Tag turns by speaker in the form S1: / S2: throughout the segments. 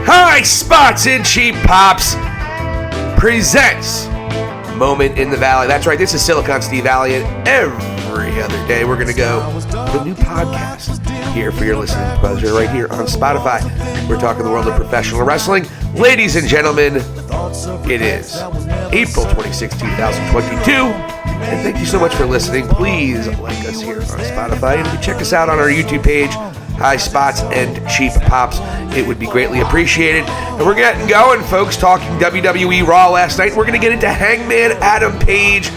S1: High Spots and Cheap Pops presents Moment in the Valley. That's right, this is Silicon Steve Valli, and every other day we're going to go to a new podcast here for your listening pleasure right here on Spotify. We're talking the world of professional wrestling. Ladies and gentlemen, it is April 26, 2022, and thank you so much for listening. Please like us here on Spotify, and check us out on our YouTube page, High Spots and Cheap Pops. It would be greatly appreciated. And we're getting going, folks, talking WWE Raw last night. We're going to get into Hangman Adam Page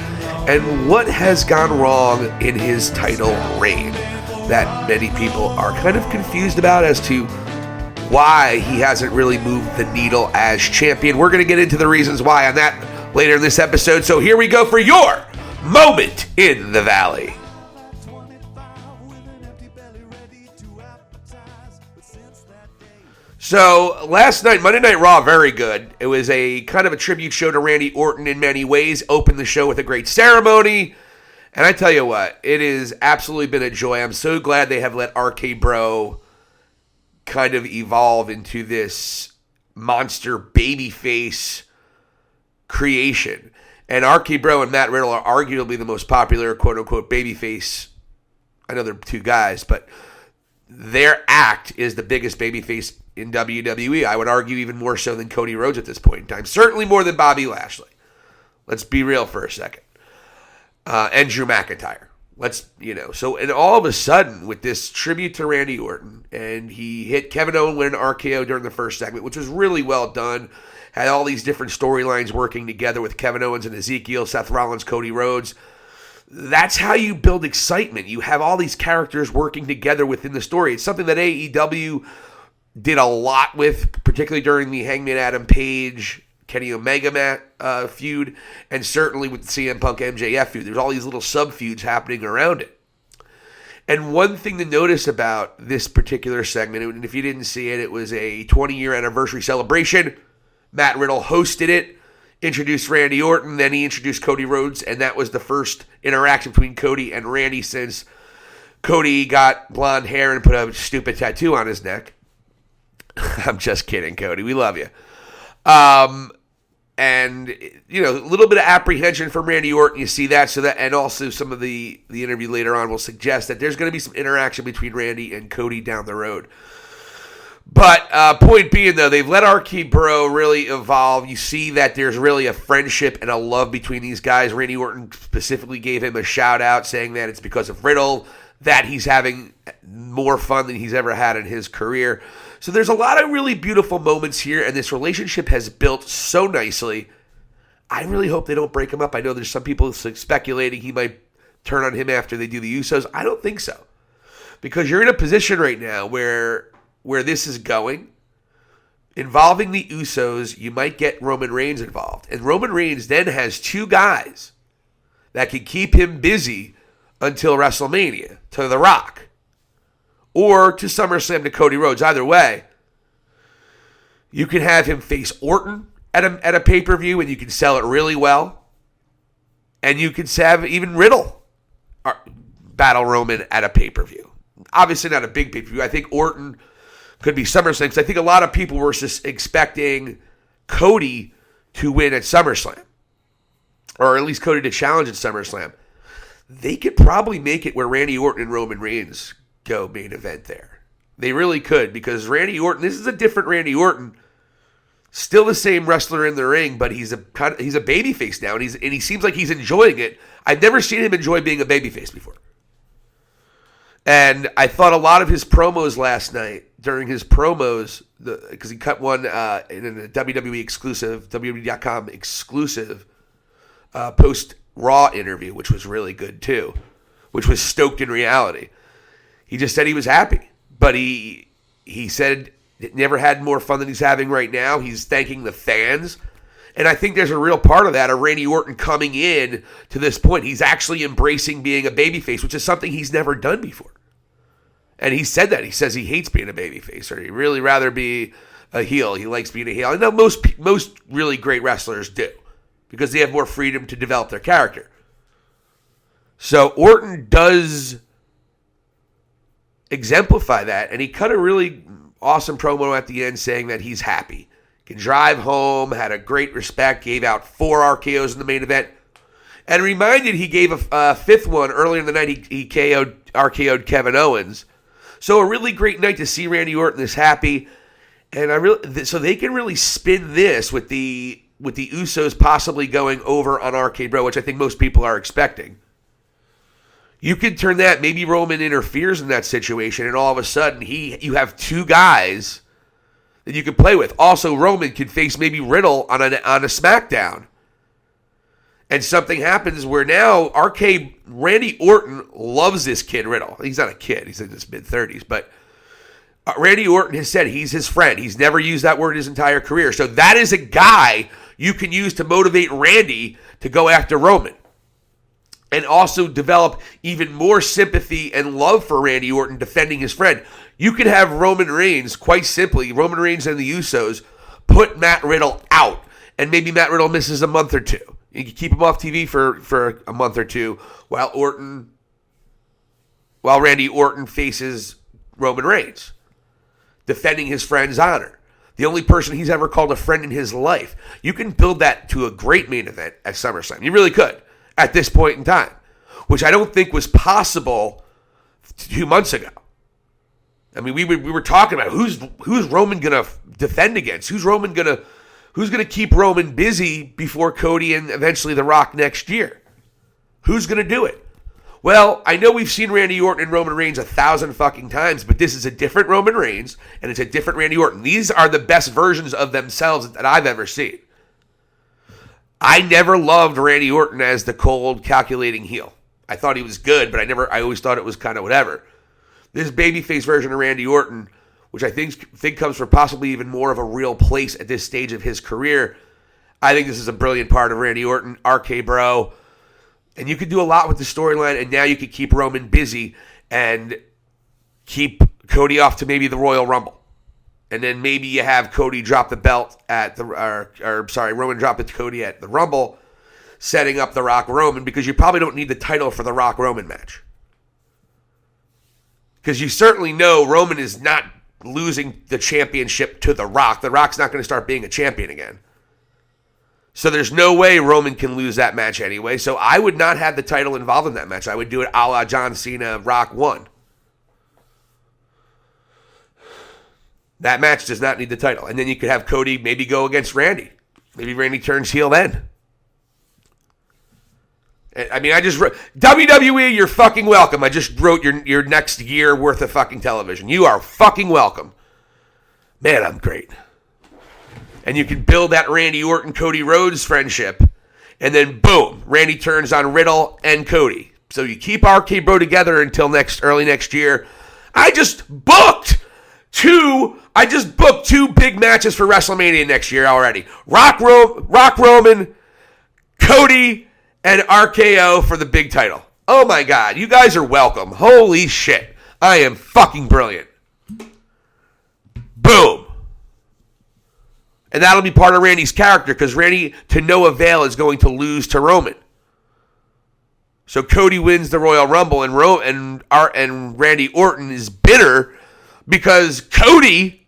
S1: and what has gone wrong in his title reign that many people are kind of confused about as to why he hasn't really moved the needle as champion. We're going to get into the reasons why on that later in this episode. So here we go for your Moment in the Valley. So, last night, Monday Night Raw, very good. It was a kind of a tribute show to Randy Orton in many ways. Opened the show with a great ceremony. And I tell you what, it has absolutely been a joy. I'm so glad they have let RK Bro kind of evolve into this monster babyface creation. And RK Bro and Matt Riddle are arguably the most popular quote-unquote babyface. I know they're two guys, but their act is the biggest babyface in WWE. I would argue even more so than Cody Rhodes at this point in time. Certainly more than Bobby Lashley. Let's be real for a second. And Drew McIntyre. So, and all of a sudden, with this tribute to Randy Orton, and he hit Kevin Owens with an RKO during the first segment, which was really well done. Had all these different storylines working together with Kevin Owens and Ezekiel, Seth Rollins, Cody Rhodes. That's how you build excitement. You have all these characters working together within the story. It's something that AEW did a lot with, particularly during the Hangman Adam Page, Kenny Omega feud, and certainly with the CM Punk MJF feud. There's all these little sub-feuds happening around it. And one thing to notice about this particular segment, and if you didn't see it, it was a 20-year anniversary celebration. Matt Riddle hosted it, introduced Randy Orton, then he introduced Cody Rhodes, and that was the first interaction between Cody and Randy since Cody got blonde hair and put a stupid tattoo on his neck. I'm just kidding, Cody. We love you. And, a little bit of apprehension from Randy Orton. You see that. And also some of the interview later on will suggest that there's going to be some interaction between Randy and Cody down the road. But point being, though, they've let RK Bro really evolve. You see that there's really a friendship and a love between these guys. Randy Orton specifically gave him a shout-out saying that it's because of Riddle that he's having more fun than he's ever had in his career. So there's a lot of really beautiful moments here, and this relationship has built so nicely. I really hope they don't break him up. I know there's some people speculating he might turn on him after they do the Usos. I don't think so. Because you're in a position right now where this is going, involving the Usos, you might get Roman Reigns involved. And Roman Reigns then has two guys that can keep him busy until WrestleMania, to The Rock, or to SummerSlam to Cody Rhodes. Either way, you can have him face Orton at a pay-per-view, and you can sell it really well. And you can have even Riddle battle Roman at a pay-per-view. Obviously not a big pay-per-view. I think Orton could be SummerSlam, because I think a lot of people were just expecting Cody to win at SummerSlam, or at least Cody to challenge at SummerSlam. They could probably make it where Randy Orton and Roman Reigns go main event there. They really could, because Randy Orton, this is a different Randy Orton, still the same wrestler in the ring, but he's a babyface now, and he seems like he's enjoying it. I've never seen him enjoy being a babyface before. And I thought a lot of his promos last night, during his promos, because he cut one in a WWE exclusive, WWE.com exclusive post-Raw interview, which was really good too, which was stoked in reality. He just said he was happy, but he said never had more fun than he's having right now. He's thanking the fans. And I think there's a real part of that, of Randy Orton coming in to this point. He's actually embracing being a babyface, which is something he's never done before. And he said that. He says he hates being a babyface, or he'd really rather be a heel. He likes being a heel. I know most really great wrestlers do, because they have more freedom to develop their character. So Orton does exemplify that. And he cut a really awesome promo at the end saying that he's happy. Can drive home, had a great respect, gave out 4 RKOs in the main event. And reminded he gave a fifth one earlier in the night. He RKO'd Kevin Owens. So a really great night to see Randy Orton this happy. And so they can really spin this with the Usos possibly going over on RK Bro, which I think most people are expecting. You could turn that, maybe Roman interferes in that situation, and all of a sudden you have 2 guys that you could play with. Also, Roman could face maybe Riddle on a SmackDown. And something happens where now Randy Orton loves this kid Riddle. He's not a kid, he's in his mid-30s, but Randy Orton has said he's his friend. He's never used that word his entire career. So that is a guy you can use to motivate Randy to go after Roman. And also develop even more sympathy and love for Randy Orton defending his friend. You could have Roman Reigns, quite simply, Roman Reigns and the Usos, put Matt Riddle out. And maybe Matt Riddle misses a month or two. You can keep him off TV for a month or two while Randy Orton faces Roman Reigns, defending his friend's honor. The only person he's ever called a friend in his life. You can build that to a great main event at SummerSlam. You really could at this point in time, which I don't think was possible 2 months ago. I mean, we were talking about who's Roman going to defend against? Who's going to keep Roman busy before Cody and eventually The Rock next year? Who's going to do it? Well, I know we've seen Randy Orton and Roman Reigns 1,000 fucking times, but this is a different Roman Reigns, and it's a different Randy Orton. These are the best versions of themselves that I've ever seen. I never loved Randy Orton as the cold, calculating heel. I thought he was good, but I always thought it was kind of whatever. This babyface version of Randy Orton, which I think comes from possibly even more of a real place at this stage of his career, I think this is a brilliant part of Randy Orton, RK Bro. And you could do a lot with the storyline, and now you could keep Roman busy and keep Cody off to maybe the Royal Rumble. And then maybe you have Cody drop the belt Roman drop it to Cody at the Rumble, setting up The Rock Roman, because you probably don't need the title for the Rock Roman match. Because you certainly know Roman is not losing the championship to The Rock. The Rock's not going to start being a champion again. So there's no way Roman can lose that match anyway. So I would not have the title involved in that match. I would do it a la John Cena, Rock 1. That match does not need the title. And then you could have Cody maybe go against Randy. Maybe Randy turns heel then. I mean, WWE, you're fucking welcome. I just wrote your next year worth of fucking television. You are fucking welcome. Man, I'm great. And you can build that Randy Orton-Cody Rhodes friendship. And then, boom, Randy turns on Riddle and Cody. So you keep RK Bro together until early next year. I just booked two big matches for WrestleMania next year already. Rock Roman, Cody, and RKO for the big title. Oh my God, you guys are welcome. Holy shit. I am fucking brilliant. Boom. And that'll be part of Randy's character, because Randy, to no avail, is going to lose to Roman. So Cody wins the Royal Rumble, and Randy Orton is bitter because Cody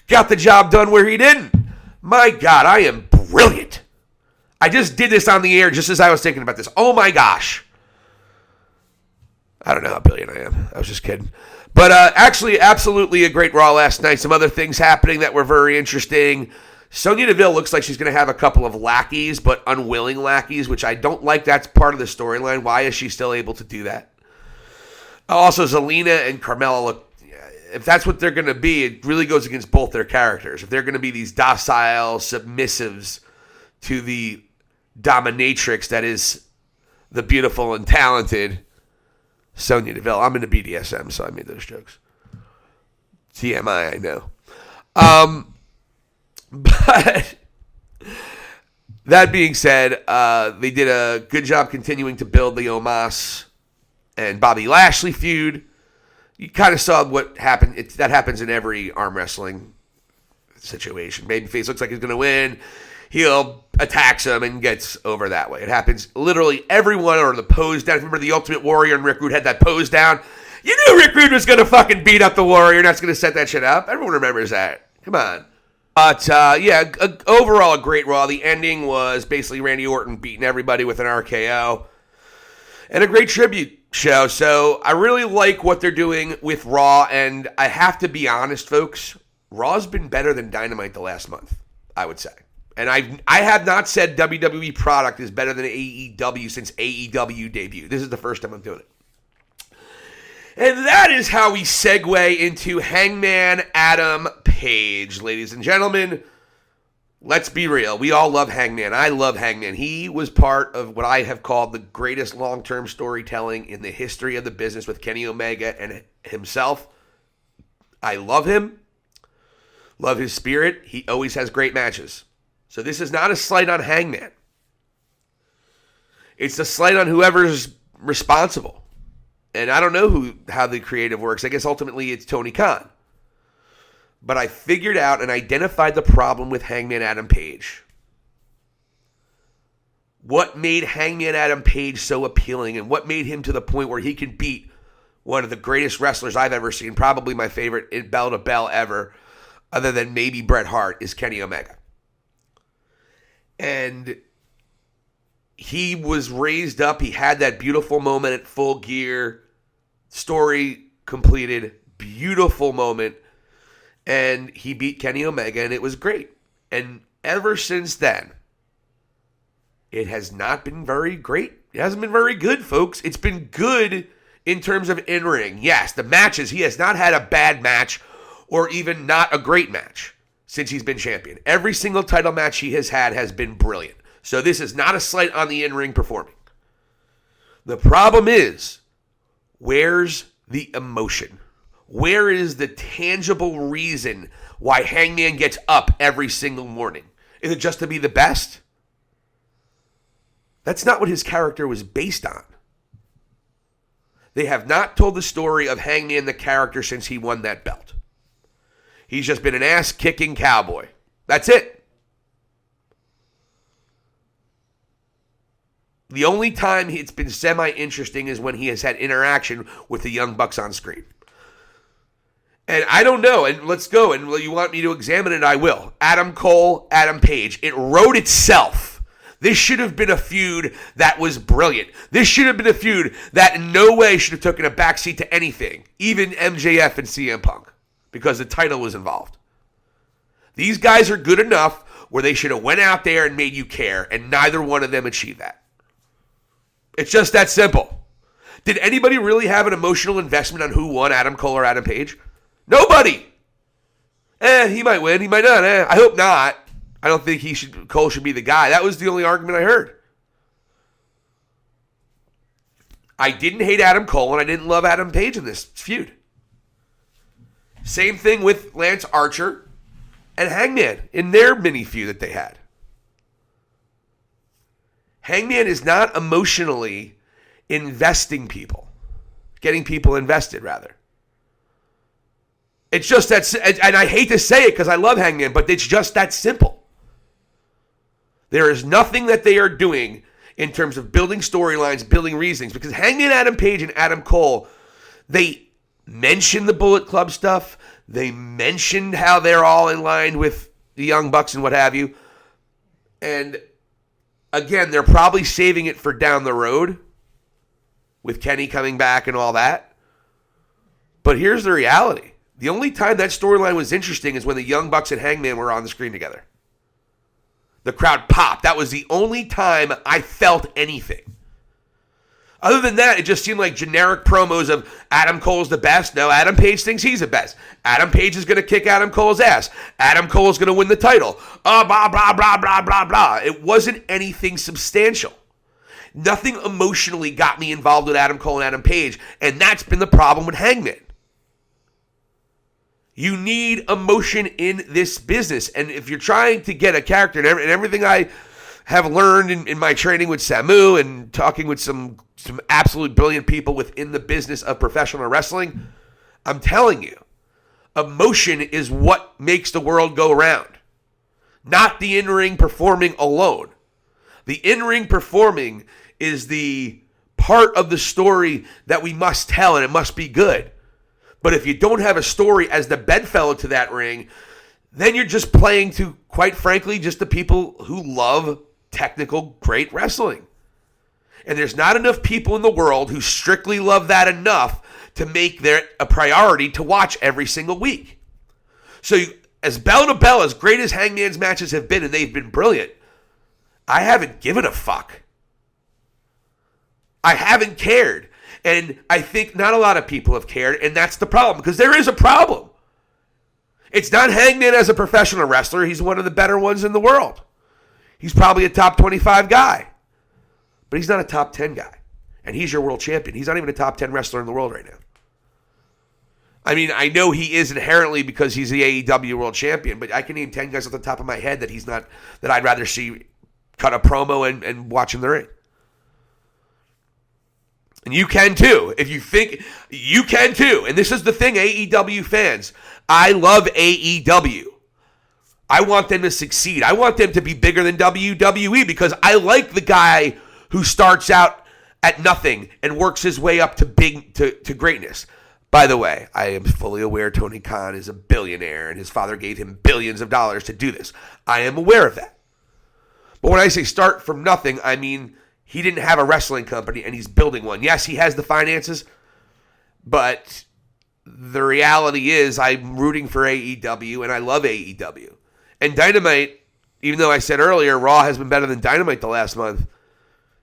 S1: got the job done where he didn't. My God, I am brilliant. I just did this on the air just as I was thinking about this. Oh my gosh. I don't know how brilliant I am. I was just kidding. But actually, absolutely a great Raw last night. Some other things happening that were very interesting. Sonya Deville looks like she's going to have a couple of lackeys, but unwilling lackeys, which I don't like. That's part of the storyline. Why is she still able to do that? Also, Zelina and Carmella look, if that's what they're going to be, it really goes against both their characters. If they're going to be these docile submissives to the dominatrix that is the beautiful and talented Sonya Deville. I'm into BDSM, so I made those jokes. TMI, I know. But that being said, they did a good job continuing to build the Omos and Bobby Lashley feud. You kind of saw what happened. That happens in every arm wrestling situation. Babyface looks like he's going to win. Heel attacks him and gets over that way. It happens literally everyone, or the pose down. Remember the Ultimate Warrior and Rick Rude had that pose down? You knew Rick Rude was going to fucking beat up the Warrior, and that's going to set that shit up. Everyone remembers that. Come on. But, overall a great Raw. The ending was basically Randy Orton beating everybody with an RKO. And a great tribute show. So I really like what they're doing with Raw, and I have to be honest, folks, Raw's been better than Dynamite the last month, I would say. And I have not said WWE product is better than AEW since AEW debuted. This is the first time I'm doing it. And that is how we segue into Hangman Adam Page. Ladies and gentlemen, let's be real. We all love Hangman. I love Hangman. He was part of what I have called the greatest long-term storytelling in the history of the business with Kenny Omega and himself. I love him. Love his spirit. He always has great matches. So this is not a slight on Hangman. It's a slight on whoever's responsible. And I don't know how the creative works. I guess ultimately it's Tony Khan. But I figured out and identified the problem with Hangman Adam Page. What made Hangman Adam Page so appealing and what made him to the point where he can beat one of the greatest wrestlers I've ever seen, probably my favorite in bell to bell ever, other than maybe Bret Hart, is Kenny Omega. And he was raised up. He had that beautiful moment at Full Gear. Story completed. Beautiful moment. And he beat Kenny Omega, and it was great. And ever since then, it has not been very great. It hasn't been very good, folks. It's been good in terms of in-ring. Yes, the matches, he has not had a bad match or even not a great match since he's been champion. Every single title match he has been brilliant. So this is not a slight on the in-ring performing. The problem is, where's the emotion? Where is the tangible reason why Hangman gets up every single morning? Is it just to be the best? That's not what his character was based on. They have not told the story of Hangman the character since he won that belt. He's just been an ass-kicking cowboy. That's it. The only time it's been semi-interesting is when he has had interaction with the Young Bucks on screen. And I don't know, and let's go, and you want me to examine it, I will. Adam Cole, Adam Page. It wrote itself. This should have been a feud that was brilliant. This should have been a feud that in no way should have taken a backseat to anything, even MJF and CM Punk, because the title was involved. These guys are good enough where they should have went out there and made you care, and neither one of them achieved that. It's just that simple. Did anybody really have an emotional investment on who won, Adam Cole or Adam Page? Nobody. He might win. He might not. I hope not. I don't think Cole should be the guy. That was the only argument I heard. I didn't hate Adam Cole, and I didn't love Adam Page in this feud. Same thing with Lance Archer and Hangman in their mini feud that they had. Hangman is not emotionally investing people. Getting people invested, rather. It's just that, and I hate to say it because I love Hangman, but it's just that simple. There is nothing that they are doing in terms of building storylines, building reasons, because Hangman Adam Page and Adam Cole, they mention the Bullet Club stuff. They mentioned how they're all in line with the Young Bucks and what have you. And again, they're probably saving it for down the road with Kenny coming back and all that. But here's the reality. The only time that storyline was interesting is when the Young Bucks and Hangman were on the screen together. The crowd popped. That was the only time I felt anything. Other than that, it just seemed like generic promos of Adam Cole's the best. No, Adam Page thinks he's the best. Adam Page is going to kick Adam Cole's ass. Adam Cole's going to win the title. Blah, blah, blah, blah, blah, blah. It wasn't anything substantial. Nothing emotionally got me involved with Adam Cole and Adam Page, and that's been the problem with Hangman. You need emotion in this business, and if you're trying to get a character, and everything I have learned in my training with Samu and talking with some absolute brilliant people within the business of professional wrestling, I'm telling you, emotion is what makes the world go round, not the in-ring performing alone. The in-ring performing is the part of the story that we must tell, and it must be good. But if you don't have a story as the bedfellow to that ring, then you're just playing to, quite frankly, just the people who love technical, great wrestling. And there's not enough people in the world who strictly love that enough to make it a priority to watch every single week. So as bell to bell, as great as Hangman's matches have been, and they've been brilliant, I haven't given a fuck. I haven't cared. And I think not a lot of people have cared, and that's the problem, because there is a problem. It's not Hangman as a professional wrestler. He's one of the better ones in the world. He's probably a top 25 guy. But he's not a top 10 guy. And he's your world champion. He's not even a top 10 wrestler in the world right now. I mean, I know he is inherently because he's the AEW world champion, but I can name 10 guys off the top of my head that he's not, that I'd rather see cut a promo and watch in the ring. And you can too. If you think, you can too. And this is the thing, AEW fans. I love AEW. I want them to succeed. I want them to be bigger than WWE because I like the guy who starts out at nothing and works his way up to greatness. By the way, I am fully aware Tony Khan is a billionaire and his father gave him billions of dollars to do this. I am aware of that. But when I say start from nothing, I mean he didn't have a wrestling company and he's building one. Yes, he has the finances, but the reality is I'm rooting for AEW and I love AEW. And Dynamite, even though I said earlier Raw has been better than Dynamite the last month,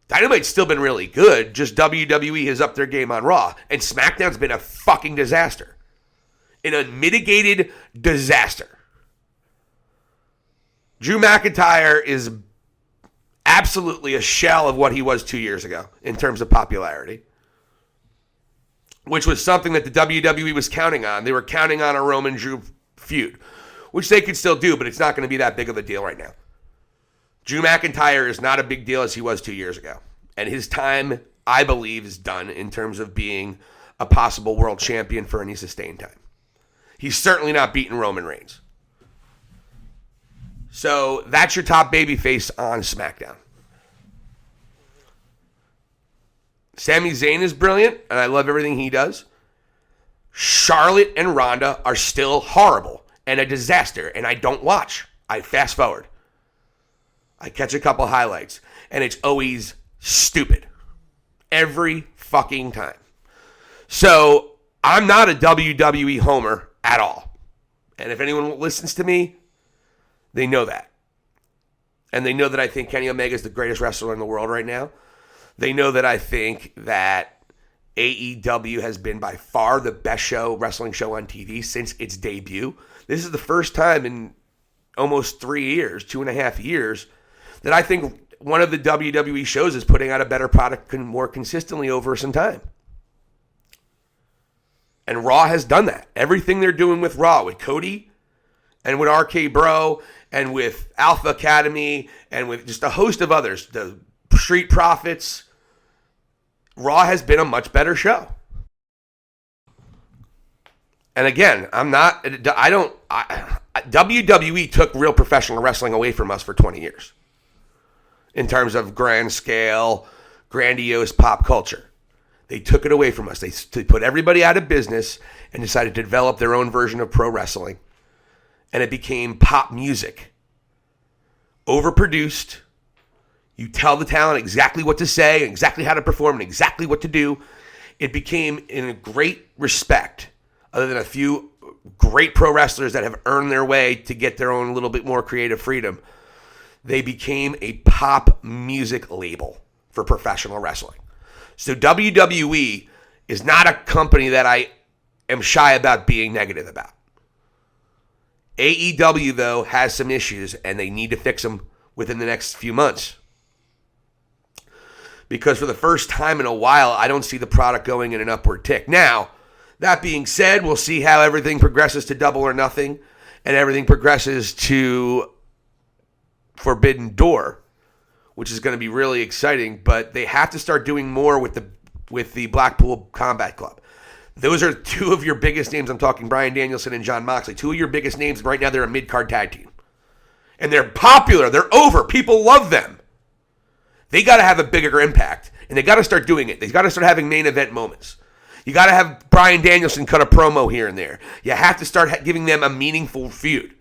S1: Dynamite's still been really good. Just WWE has upped their game on Raw. And SmackDown's been a fucking disaster. An unmitigated disaster. Drew McIntyre is absolutely a shell of what he was 2 years ago in terms of popularity, which was something that the WWE was counting on. They were counting on a Roman-Drew feud, which they could still do, but it's not going to be that big of a deal right now. Drew McIntyre is not a big deal as he was 2 years ago. And his time, I believe, is done in terms of being a possible world champion for any sustained time. He's certainly not beating Roman Reigns. So that's your top babyface on SmackDown. Sami Zayn is brilliant, and I love everything he does. Charlotte and Ronda are still horrible and a disaster, and I don't watch. I fast forward. I catch a couple highlights, and it's always stupid. Every fucking time. So, I'm not a WWE homer at all. And if anyone listens to me, they know that. And they know that I think Kenny Omega is the greatest wrestler in the world right now. They know that I think that AEW has been by far the best wrestling show on TV since its debut. This is the first time in almost 3 years, 2.5 years, that I think one of the WWE shows is putting out a better product more consistently over some time. And Raw has done that. Everything they're doing with Raw, with Cody and with RK Bro and with Alpha Academy and with just a host of others, the Street Profits, Raw has been a much better show. And again, WWE took real professional wrestling away from us for 20 years. In terms of grand scale, grandiose pop culture. They took it away from us. They put everybody out of business and decided to develop their own version of pro wrestling. And it became pop music. Overproduced. You tell the talent exactly what to say, exactly how to perform, and exactly what to do. It became, in a great respect, other than a few great pro wrestlers that have earned their way to get their own little bit more creative freedom, they became a pop music label for professional wrestling. So WWE is not a company that I am shy about being negative about. AEW, though, has some issues, and they need to fix them within the next few months. Because for the first time in a while, I don't see the product going in an upward tick. Now, that being said, we'll see how everything progresses to Double or Nothing, and everything progresses to Forbidden Door, which is going to be really exciting, but they have to start doing more with the Blackpool Combat Club. Those are two of your biggest names. I'm talking Bryan Danielson and Jon Moxley. Two of your biggest names right now. They're a mid-card tag team. And they're popular. They're over. People love them. They got to have a bigger impact. And they got to start doing it. They got to start having main event moments. You got to have Bryan Danielson cut a promo here and there. You have to start giving them a meaningful feud.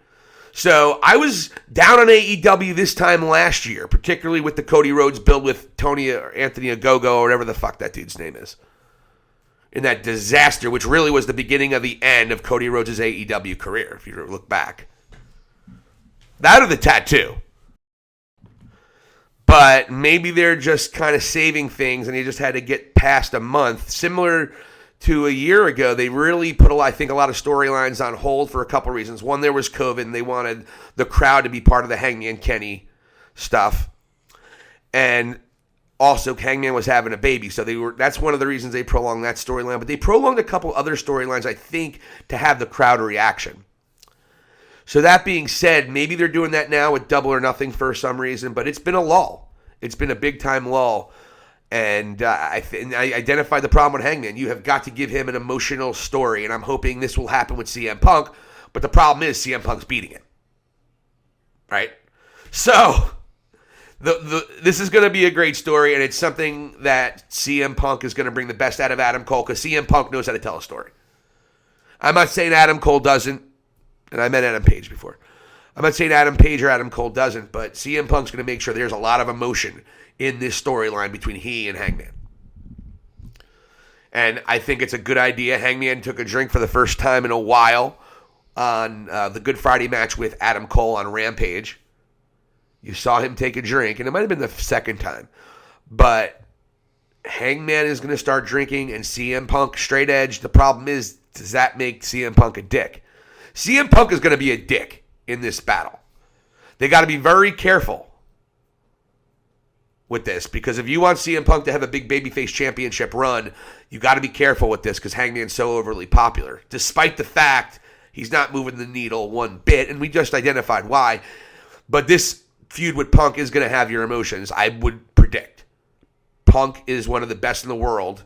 S1: So I was down on AEW this time last year, particularly with the Cody Rhodes build with Tony or Anthony Ogogo or whatever the fuck that dude's name is. In that disaster, which really was the beginning of the end of Cody Rhodes' AEW career, if you look back. That or the tattoo. But maybe they're just kind of saving things and they just had to get past a month. Similar to a year ago, they really put, I think, a lot of storylines on hold for a couple reasons. One, there was COVID and they wanted the crowd to be part of the Hangman Kenny stuff. And also, Hangman was having a baby, so that's one of the reasons they prolonged that storyline. But they prolonged a couple other storylines, I think, to have the crowd reaction. So that being said, maybe they're doing that now with Double or Nothing for some reason, but it's been a lull. It's been a big-time lull. And I identified the problem with Hangman. You have got to give him an emotional story, and I'm hoping this will happen with CM Punk. But the problem is CM Punk's beating it. Right? So this is going to be a great story, and it's something that CM Punk is going to bring the best out of Adam Cole because CM Punk knows how to tell a story. I'm not saying Adam Cole doesn't, and I meant Adam Page before. I'm not saying Adam Page or Adam Cole doesn't, but CM Punk's going to make sure there's a lot of emotion in this storyline between he and Hangman. And I think it's a good idea. Hangman took a drink for the first time in a while on the Good Friday match with Adam Cole on Rampage. You saw him take a drink, and it might have been the second time. But Hangman is going to start drinking, and CM Punk straight edge. The problem is, does that make CM Punk a dick? CM Punk is going to be a dick in this battle. They got to be very careful with this, because if you want CM Punk to have a big babyface championship run, you got to be careful with this because Hangman's so overly popular, despite the fact he's not moving the needle one bit, and we just identified why. But this feud with Punk is going to have your emotions, I would predict. Punk is one of the best in the world,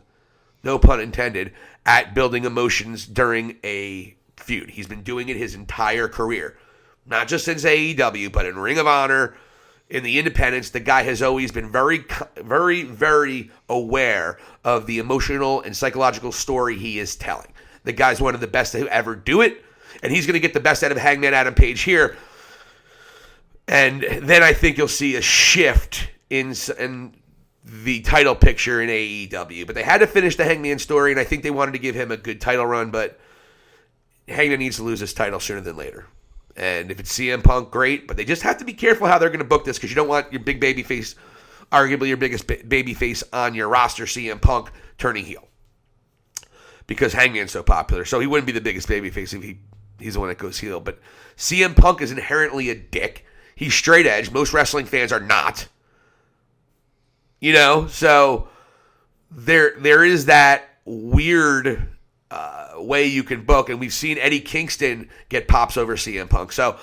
S1: no pun intended, at building emotions during a feud. He's been doing it his entire career. Not just since AEW, but in Ring of Honor, in the independents, the guy has always been very, very, very aware of the emotional and psychological story he is telling. The guy's one of the best to ever do it, and he's going to get the best out of Hangman Adam Page here. And then I think you'll see a shift in the title picture in AEW. But they had to finish the Hangman story, and I think they wanted to give him a good title run, but Hangman needs to lose his title sooner than later. And if it's CM Punk, great, but they just have to be careful how they're going to book this because you don't want your big baby face, arguably your biggest baby face on your roster, CM Punk, turning heel. Because Hangman's so popular. So he wouldn't be the biggest baby face if he's the one that goes heel. But CM Punk is inherently a dick. He's straight edge. Most wrestling fans are not. You know, so there is that weird way you can book, and we've seen Eddie Kingston get pops over CM Punk. So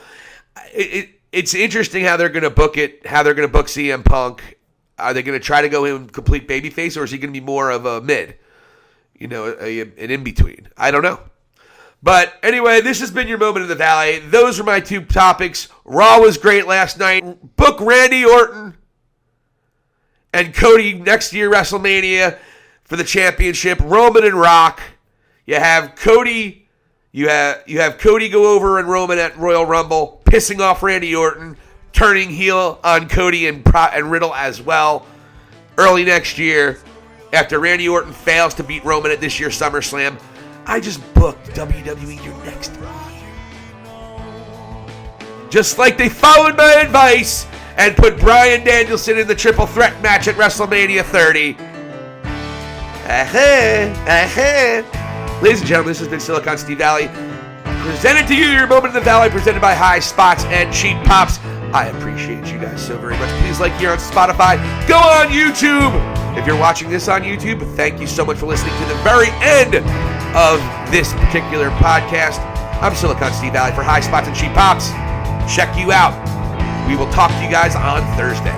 S1: it's interesting how they're going to book it, how they're going to book CM Punk. Are they going to try to go in complete babyface, or is he going to be more of a mid? You know, an in-between. I don't know. But anyway, this has been your Moment in the Valley. Those are my two topics. Raw was great last night. Book Randy Orton and Cody next year, WrestleMania, for the championship. Roman and Rock. You have Cody. You have Cody go over and Roman at Royal Rumble, pissing off Randy Orton, turning heel on Cody and Riddle as well early next year. After Randy Orton fails to beat Roman at this year's SummerSlam, I just booked WWE your next year. Just like they followed my advice and put Bryan Danielson in the triple threat match at WrestleMania 30. Ladies and gentlemen, this has been Silicon Steve Valli. Presented to you, your Moment in the Valley, presented by High Spots and Cheap Pops. I appreciate you guys so very much. Please like here on Spotify. Go on YouTube. If you're watching this on YouTube, thank you so much for listening to the very end of this particular podcast. I'm Silicon Steve Valli for High Spots and Cheap Pops. Check you out. We will talk to you guys on Thursday.